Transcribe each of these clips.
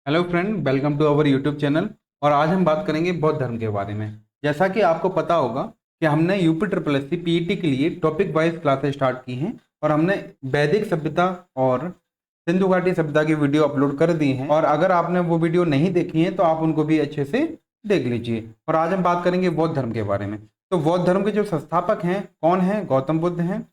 Hello friend, welcome to our YouTube channel. और आज हम बात करेंगे बौद्ध धर्म के बारे में। जैसा कि आपको पता होगा कि हमने UP triple S C PET के लिए टॉपिक वाइज क्लासेस स्टार्ट की हैं और हमने वैदिक सभ्यता और सिंधु घाटी सभ्यता की वीडियो अपलोड कर दी हैं। और अगर आपने वो वीडियो नहीं देखी है तो आप उनको भी अच्छे से देख लीजिए। और आज हम बात करेंगे बौद्ध धर्म के बारे में। तो बौद्ध धर्म के जो संस्थापक हैं कौन है? गौतम बुद्ध हैं।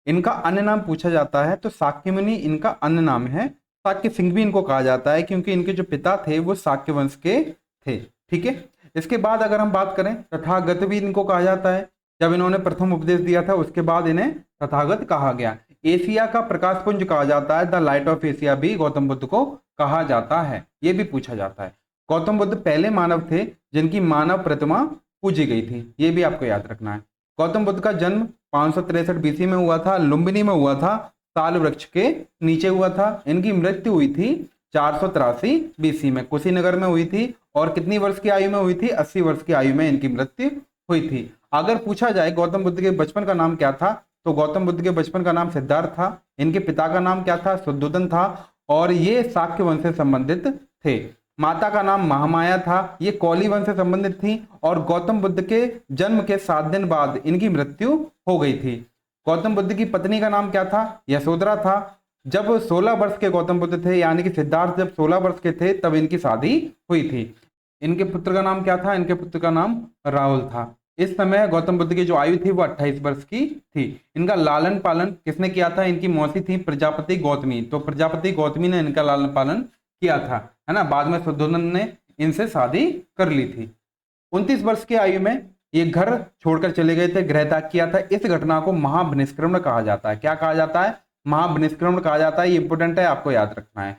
इनका अन्य नाम पूछा जाता है तो शाक्य मुनि इनका अन्य नाम है। शाक्य सिंह भी इनको कहा जाता है क्योंकि इनके जो पिता थे वो शाक्य वंश के थे। ठीक है। इसके बाद अगर हम बात करें, तथागत भी इनको कहा जाता है। जब इन्होंने प्रथम उपदेश दिया था उसके बाद इन्हें तथागत कहा गया। एशिया का प्रकाश पुंज कहा जाता है, द लाइट ऑफ एशिया भी गौतम बुद्ध को कहा जाता है। ये भी पूछा जाता है। गौतम बुद्ध पहले मानव थे जिनकी मानव प्रतिमा पूजी गई थी, ये भी आपको याद रखना है। गौतम बुद्ध का जन्म 563 बीसी में हुआ था, लुम्बिनी में हुआ था, साल वृक्ष के नीचे हुआ था। इनकी मृत्यु हुई थी 483 बीसी में, कुशीनगर में हुई थी। और कितनी वर्ष की आयु में हुई थी? 80 वर्ष की आयु में इनकी मृत्यु हुई थी। अगर पूछा जाए गौतम बुद्ध के बचपन का नाम क्या था, तो गौतम बुद्ध के बचपन का नाम सिद्धार्थ था। इनके पिता का नाम क्या था? शुद्धोधन था। और ये शाक्य वंश से संबंधित थे। माता का नाम महामाया था, ये कौली वंश से संबंधित थी। और गौतम बुद्ध के जन्म के 7 दिन बाद इनकी मृत्यु हो गई थी। गौतम बुद्ध की पत्नी का नाम क्या था? यशोधरा था। जब 16 वर्ष के गौतम बुद्ध थे, यानी कि सिद्धार्थ जब 16 वर्ष के थे तब इनकी शादी हुई थी। इनके पुत्र का नाम क्या था? इनके पुत्र का नाम राहुल था। इस समय गौतम बुद्ध की जो आयु थी वो 28 वर्ष की थी। इनका लालन पालन किसने किया था? इनकी मौसी थी प्रजापति गौतमी, तो प्रजापति गौतमी ने इनका लालन पालन किया था, है ना। बाद में शुद्धोधन ने इनसे शादी कर ली थी। 29 वर्ष की आयु में ये घर छोड़कर चले गए थे, गृह त्याग किया था। इस घटना को महाबहिष्क्रमण कहा जाता है। क्या कहा जाता है? महाबहिष्क्रमण कहा जाता है। ये इंपोर्टेंट है, आपको याद रखना है।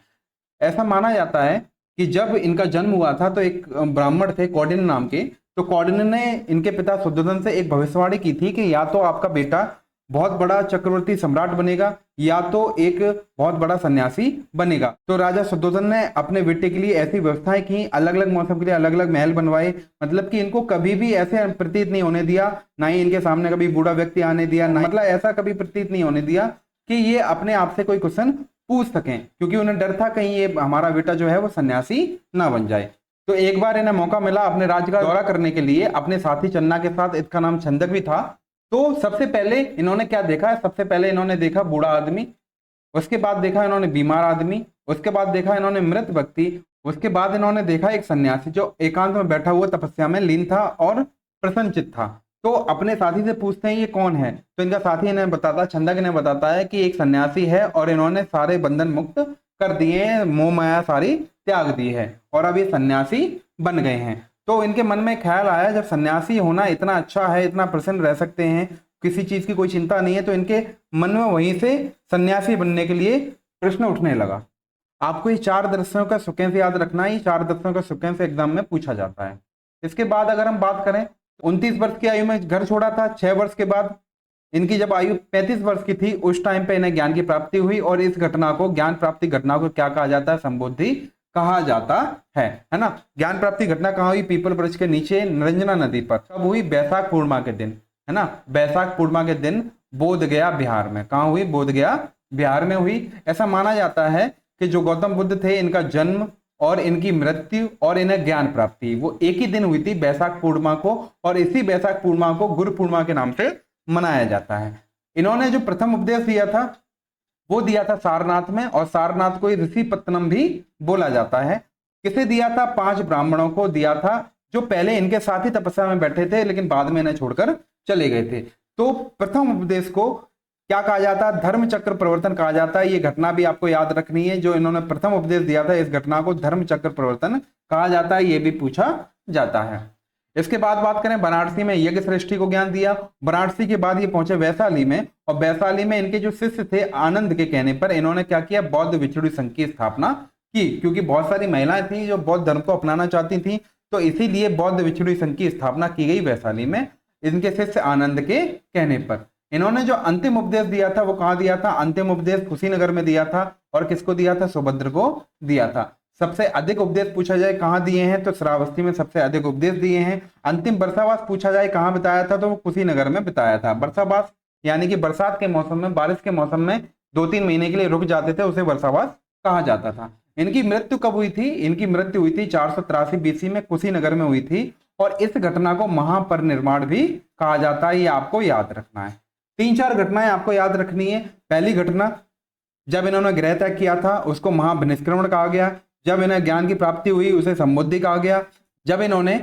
ऐसा माना जाता है कि जब इनका जन्म हुआ था तो एक ब्राह्मण थे कौंडिन्य नाम के, तो कौंडिन्य ने इनके पिता शुद्धोधन से एक भविष्यवाणी की थी कि या तो आपका बेटा बहुत बड़ा चक्रवर्ती सम्राट बनेगा या तो एक बहुत बड़ा सन्यासी बनेगा। तो राजा शुद्धोधन ने अपने बेटे के लिए ऐसी व्यवस्थाएं की, अलग अलग मौसम के लिए अलग अलग महल बनवाए। मतलब कि इनको कभी भी ऐसे प्रतीत नहीं होने दिया, ना ही इनके सामने कभी बूढ़ा व्यक्ति आने दिया, ना मतलब ऐसा कभी प्रतीत नहीं होने दिया कि ये अपने आप से कोई क्वेश्चन पूछ सकें, क्योंकि उन्हें डर था कहीं ये हमारा बेटा जो है वो सन्यासी ना बन जाए। तो एक बार इन्हें मौका मिला अपने राज्य का दौरा करने के लिए अपने साथी चन्ना के साथ। इसका नाम छंदक भी था। तो सबसे पहले इन्होंने क्या देखा? सबसे पहले इन्होंने देखा बूढ़ा आदमी, उसके बाद देखा इन्होंने बीमार आदमी, उसके बाद देखा इन्होंने मृत व्यक्ति, उसके बाद इन्होंने देखा एक सन्यासी जो एकांत में बैठा हुआ तपस्या में लीन था और प्रसन्नचित्त था। तो अपने साथी से पूछते हैं ये कौन है? तो इनका साथी इन्हें बताता, छंदक इन्हें बताता है कि एक सन्यासी है और इन्होंने सारे बंधन मुक्त कर दिए हैं, मोह माया सारी त्याग दी है और अब ये सन्यासी बन गए हैं। तो इनके मन में ख्याल आया जब सन्यासी होना इतना अच्छा है, इतना प्रसन्न रह सकते हैं, किसी चीज की कोई चिंता नहीं है, तो इनके मन में वहीं से सन्यासी बनने के लिए प्रश्न उठने लगा। आपको ये 4 दर्शनों का सुकेन से याद रखना है। ये 4 दर्शनों का सुकेन से एग्जाम में पूछा जाता है। इसके बाद अगर हम बात करें, 29 वर्ष की आयु में घर छोड़ा था। 6 वर्ष के बाद इनकी जब आयु 35 वर्ष की थी उस टाइम पे इन्हें ज्ञान की प्राप्ति हुई। और इस घटना को, ज्ञान प्राप्ति घटना को क्या कहा जाता है? संबोधि कहा जाता है ना। ज्ञान प्राप्ति घटना कहाँ हुई? पीपल वृक्ष के नीचे निरंजना नदी पर। कब हुई? बैसाख पूर्णिमा के दिन, है ना। बैसाख पूर्णिमा के दिन बोध गया बिहार में। कहाँ हुई? बोध गया बिहार में हुई। ऐसा माना जाता है कि जो गौतम बुद्ध थे इनका जन्म और इनकी मृत्यु और इन्हें ज्ञान प्राप्ति वो एक ही दिन हुई थी, बैसाख पूर्णिमा को। और इसी बैसाख पूर्णिमा को गुरु पूर्णिमा के नाम से मनाया जाता है। इन्होंने जो प्रथम उपदेश दिया था वो दिया था सारनाथ में, और सारनाथ को ऋषि पत्तनम भी बोला जाता है। किसे दिया था? 5 ब्राह्मणों को दिया था जो पहले इनके साथ ही तपस्या में बैठे थे लेकिन बाद में इन्हें छोड़कर चले गए थे। तो प्रथम उपदेश को क्या कहा जाता है? धर्म चक्र प्रवर्तन कहा जाता है। ये घटना भी आपको याद रखनी है, जो इन्होंने प्रथम उपदेश दिया था इस घटना को धर्म चक्र प्रवर्तन कहा जाता है। ये भी पूछा जाता है। इसके बाद बात करें, बनारसी में यज्ञ श्रेष्ठी को ज्ञान दिया। बनारसी के बाद ये पहुंचे वैशाली में, और वैशाली में इनके जो शिष्य थे आनंद के कहने पर इन्होंने क्या किया? बौद्ध विचुड़ी संघ की स्थापना की, क्योंकि बहुत सारी महिलाएं थी जो बौद्ध धर्म को अपनाना चाहती थी, तो इसीलिए बौद्ध विचुड़ी संघ की स्थापना की गई वैशाली में इनके शिष्य आनंद के कहने पर। इन्होंने जो अंतिम उपदेश दिया था वो कहाँ दिया था? अंतिम उपदेश कुशीनगर में दिया था। और किसको दिया था? सुभद्र को दिया था। सबसे अधिक उपदेश पूछा जाए कहाँ दिए हैं, तो श्रावस्ती में सबसे अधिक उपदेश दिए हैं। अंतिम वर्षावास पूछा जाए कहाँ बिताया था, तो वो कुशीनगर में बिताया था। वर्षावास यानी कि बरसात के मौसम में, बारिश के मौसम में 2-3 महीने के लिए रुक जाते थे, उसे वर्षावास कहा जाता था। इनकी मृत्यु कब हुई थी? इनकी मृत्यु हुई थी 483 बीसी में कुशीनगर में हुई थी, और इस घटना को महापरिनिर्वाण भी कहा जाता है, ये आपको याद रखना है। 3-4 घटनाएं आपको याद रखनी है। पहली घटना, जब इन्होंने गृह त्याग किया था उसको महानिष्क्रमण कहा गया। जब इन्हें ज्ञान की प्राप्ति हुई उसे संबुद्धि कहा गया। जब इन्होंने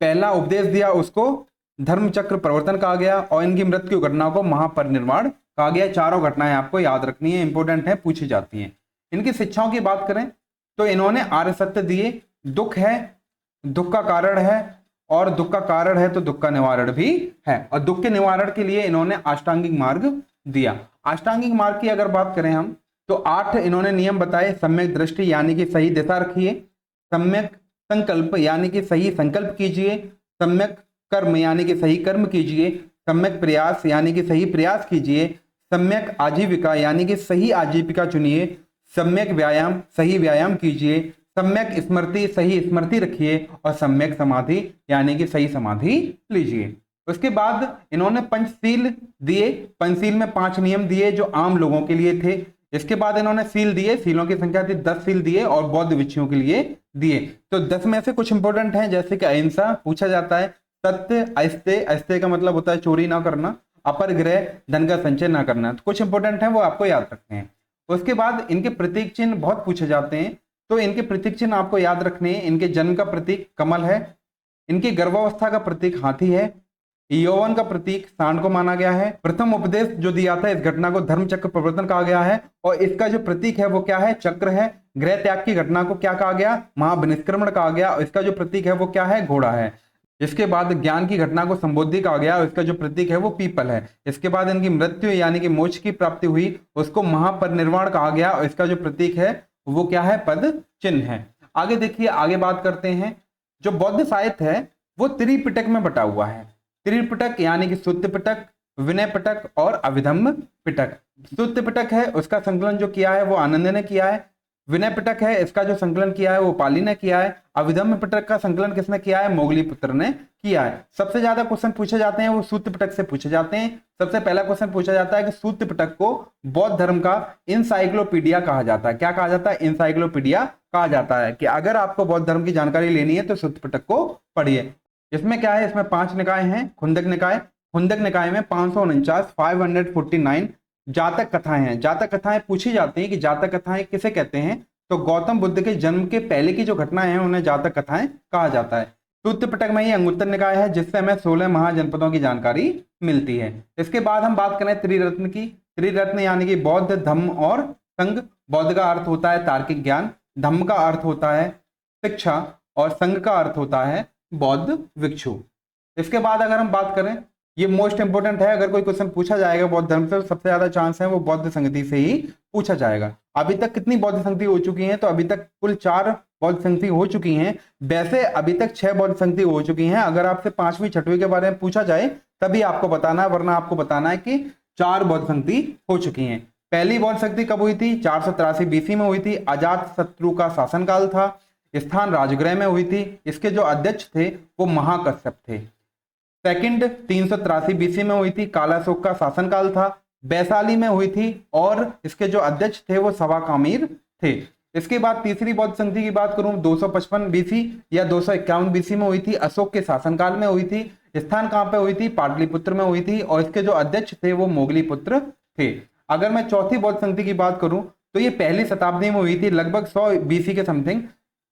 पहला उपदेश दिया उसको धर्म चक्र प्रवर्तन कहा गया, और इनकी मृत्यु घटना को महापरिनिर्वाण कहा गया। चारों घटनाएं आपको याद रखनी है, इंपॉर्टेंट है, पूछी जाती हैं। इनकी शिक्षाओं की बात करें तो इन्होंने आर्य सत्य दिए, दुख है, दुख का कारण है, और दुख का कारण है तो दुख का निवारण भी है, और दुख के निवारण के लिए इन्होंने अष्टांगिक मार्ग दिया। अष्टांगिक मार्ग की अगर बात करें हम तो 8 इन्होंने नियम बताए। सम्यक दृष्टि यानी कि सही दिशा रखिए, सम्यक संकल्प यानी कि सही संकल्प कीजिए, सम्यक कर्म यानी कि सही कर्म कीजिए, सम्यक प्रयास यानी कि सही प्रयास कीजिए, सम्यक आजीविका यानी कि सही आजीविका चुनिए, सम्यक व्यायाम सही व्यायाम कीजिए, सम्यक स्मृति सही स्मृति रखिए, और सम्यक समाधि यानी कि सही समाधि लीजिए। उसके बाद इन्होंने पंचशील दिए। पंचशील में 5 नियम दिए जो आम लोगों के लिए थे। इसके बाद इन्होंने सील दिए, सीलों की संख्या थी 10 सील दिए, और बौद्ध भिक्षुओं के लिए दिए। तो 10 में से कुछ इंपॉर्टेंट हैं, जैसे कि अहिंसा पूछा जाता है, सत्य, अस्तेय, अस्तेय का मतलब होता है चोरी ना करना, अपरग्रह, धन का संचय ना करना। तो कुछ इंपॉर्टेंट है वो आपको याद रखने हैं। उसके बाद इनके प्रतीक चिन्ह बहुत पूछे जाते हैं, तो इनके प्रतीक चिन्ह आपको याद रखने हैं। इनके जन्म का प्रतीक कमल है, इनकी गर्भावस्था का प्रतीक हाथी है, यौवन का प्रतीक सांड को माना गया है। प्रथम उपदेश जो दिया था इस घटना को धर्म चक्र प्रवर्तन कहा गया है, और इसका जो प्रतीक है वो क्या है? चक्र है। गृह त्याग की घटना को क्या कहा गया? महानिष्क्रमण कहा गया, और इसका जो प्रतीक है वो क्या है? घोड़ा है। इसके बाद ज्ञान की घटना को संबोधि कहा गया, और इसका जो प्रतीक है वो पीपल है। इसके बाद इनकी मृत्यु यानी कि मोक्ष की प्राप्ति हुई, उसको महापरिनिर्वाण कहा गया, और इसका जो प्रतीक है वो क्या है? पद चिन्ह है। आगे देखिए, आगे बात करते हैं। जो बौद्ध साहित्य है वो त्रिपिटक में बटा हुआ है। त्रिपिटक यानी कि सुत्त पिटक, विनय पिटक और अभिधम्म पिटक। सुत्त पिटक है उसका संकलन जो किया है वो आनंद ने किया है। विनय पिटक है इसका जो संकलन किया है वो पाली ने किया है। अभिधम्म पिटक का संकलन किसने किया है? मोगलीपुत्र ने किया है। सबसे ज्यादा क्वेश्चन पूछे जाते हैं वो सूत्र पिटक से पूछे जाते हैं। सबसे पहला क्वेश्चन पूछा जाता है कि सूत्र पिटक को बौद्ध धर्म का इंसाइक्लोपीडिया कहा जाता है। क्या कहा जाता है? इंसाइक्लोपीडिया कहा जाता है। कि अगर आपको बौद्ध धर्म की जानकारी लेनी है तो सूत्र पिटक को पढ़िए। इसमें क्या है? इसमें 5 निकाय हैं। खुंदक निकाय, खुंदक निकाय में 549 जातक कथाएं हैं। जातक कथाएं पूछी जाती हैं कि जातक कथाएं किसे कहते हैं, तो गौतम बुद्ध के जन्म के पहले की जो घटनाएं हैं उन्हें जातक कथाएं कहा जाता है। सूत्र पिटक में ही अंगुत्तर निकाय है जिससे हमें 16 महाजनपदों की जानकारी मिलती है। इसके बाद हम बात करें त्रिरत्न की। त्रिरत्न यानी कि बौद्ध, धम्म और संघ। बौद्ध का अर्थ होता है तार्किक ज्ञान, धम्म का अर्थ होता है शिक्षा, और संघ का अर्थ होता है बौद्ध भिक्षु। इसके बाद अगर हम बात करें, ये मोस्ट इंपोर्टेंट है, अगर कोई क्वेश्चन पूछा जाएगा बौद्ध धर्म से तो सबसे ज्यादा चांस है वो बौद्ध संगति से ही पूछा जाएगा। अभी तक कितनी बौद्ध संगति हो चुकी हैं? तो अभी तक कुल 4 बौद्ध संगति हो चुकी हैं। वैसे अभी तक 6 बौद्ध संगति हो चुकी हैं। अगर आपसे 5वीं 6वीं के बारे में पूछा जाए तभी आपको बताना है, वरना आपको बताना है कि 4 बौद्ध संगति हो चुकी हैं। पहली बौद्ध संगति कब हुई थी? 483 बीसी में हुई थी। अजात शत्रु का शासनकाल था। स्थान राजगृह में हुई थी। इसके जो अध्यक्ष थे वो महाकश्यप थे। सेकंड 383 बीसी में हुई थी। कालाशोक का शासनकाल था। वैशाली में हुई थी, और इसके जो अध्यक्ष थे वो सवाकामीर थे। इसके बाद तीसरी बौद्ध संधि की बात करूं 255 बीसी या 251 बीसी में हुई थी। अशोक के शासनकाल में हुई थी। स्थान कहां पे हुई थी? पाटलिपुत्र में हुई थी, और इसके जो अध्यक्ष थे वो मोगलीपुत्र थे। अगर मैं चौथी बौद्ध संधि की बात करूं तो ये पहली शताब्दी में हुई थी, लगभग 100 बीसी के समथिंग।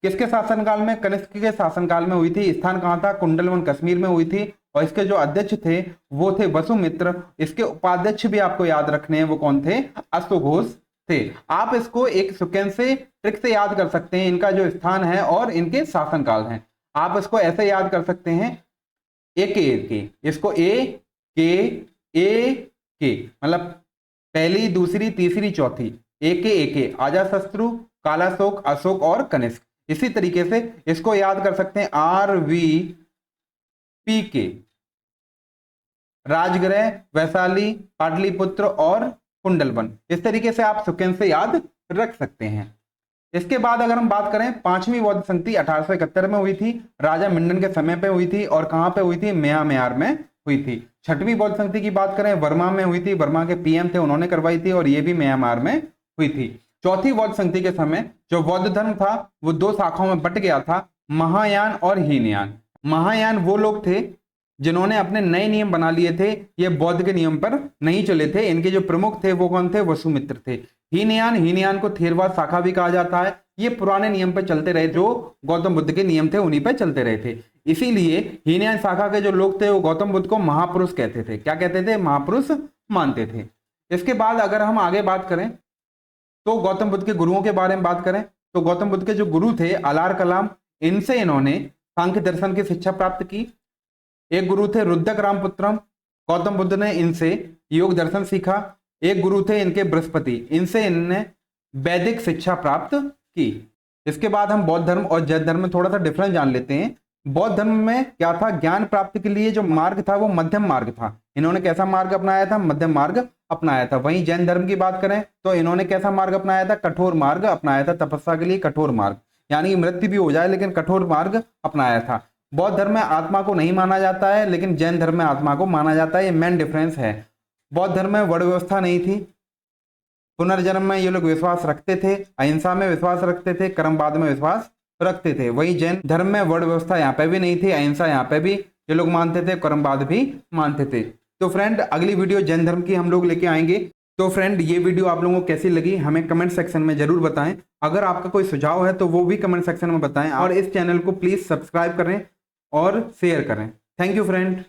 किसके शासनकाल में? कनिष्क के शासनकाल में हुई थी। स्थान कहां था? कुंडलवन कश्मीर में हुई थी, और इसके जो अध्यक्ष थे वो थे वसुमित्र। इसके उपाध्यक्ष भी आपको याद रखने हैं, वो कौन थे? अश्वघोष थे। आप इसको एक सिक्वेंस से ट्रिक से याद कर सकते हैं, इनका जो स्थान है और इनके शासनकाल हैं। आप इसको ऐसे याद कर सकते हैं, ए इसको ए के मतलब पहली, दूसरी, तीसरी, चौथी, ए अजातशत्रु, कालाशोक, अशोक और कनिष्क। इसी तरीके से इसको याद कर सकते हैं RVPK, राजगृह, वैशाली, पाटलिपुत्र और कुंडलवन। इस तरीके से आप सिक्वेंस से याद रख सकते हैं। इसके बाद अगर हम बात करें 5वीं बौद्ध संधि 1871 में हुई थी। राजा मिंडन के समय पे हुई थी, और कहां पे हुई थी? म्यांमार में हुई थी। 6वीं बौद्ध संधि की बात करें बर्मा में हुई थी। बर्मा के PM थे, उन्होंने करवाई थी, और ये भी म्यांमार में हुई थी। चौथी बौद्ध संधि के समय जो बौद्ध धर्म था वो दो शाखाओं में बट गया था, महायान और हीनयान। महायान वो लोग थे जिन्होंने अपने नए नियम बना लिए थे, ये बौद्ध के नियम पर नहीं चले थे। इनके जो प्रमुख थे वो कौन थे? वसुमित्र थे। हीनयान को थेरवाद शाखा भी कहा जाता है। ये पुराने नियम पर चलते रहे, जो गौतम बुद्ध के नियम थे उन्हीं पर चलते रहे थे। इसीलिए हीनयान शाखा के जो लोग थे वो गौतम बुद्ध को महापुरुष कहते थे। क्या कहते थे? महापुरुष मानते थे। इसके बाद अगर हम आगे बात करें तो गौतम बुद्ध के गुरुओं के बारे में बात करें तो गौतम बुद्ध के जो गुरु थे अलार कलाम, इनसे इन्होंने सांख्य दर्शन की शिक्षा प्राप्त की। एक गुरु थे रुद्रक रामपुत्रम, गौतम बुद्ध ने इनसे योग दर्शन सीखा। एक गुरु थे इनके बृहस्पति, इनसे इनने वैदिक शिक्षा प्राप्त की। इसके बाद हम बौद्ध धर्म और जैन धर्म में थोड़ा सा डिफरेंस जान लेते हैं। बौद्ध धर्म में क्या था? ज्ञान प्राप्ति के लिए जो मार्ग था वो मध्यम मार्ग था। इन्होंने कैसा मार्ग अपनाया था? मध्यम मार्ग अपनाया था। वहीं जैन धर्म की बात करें तो इन्होंने कैसा मार्ग अपनाया था? कठोर मार्ग अपनाया था। तपस्या के लिए कठोर मार्ग, यानी कि मृत्यु भी हो जाए लेकिन कठोर मार्ग अपनाया था। बौद्ध धर्म में आत्मा को नहीं माना जाता है, लेकिन जैन धर्म में आत्मा को माना जाता है। ये मेन डिफरेंस है। बौद्ध धर्म में वर्ण व्यवस्था नहीं थी। पुनर्जन्म में ये लोग विश्वास रखते थे, अहिंसा में विश्वास रखते थे, कर्मवाद में विश्वास रखते थे। वहीं जैन धर्म में वर्ण व्यवस्था यहाँ पे भी नहीं थी, अहिंसा यहाँ पे भी ये लोग मानते थे, कर्मवाद भी मानते थे। तो फ्रेंड अगली वीडियो जैन धर्म की हम लोग लेके आएंगे। तो फ्रेंड ये वीडियो आप लोगों को कैसी लगी हमें कमेंट सेक्शन में जरूर बताएं। अगर आपका कोई सुझाव है तो वो भी कमेंट सेक्शन में बताएं, और इस चैनल को प्लीज सब्सक्राइब करें और शेयर करें। Thank you friend.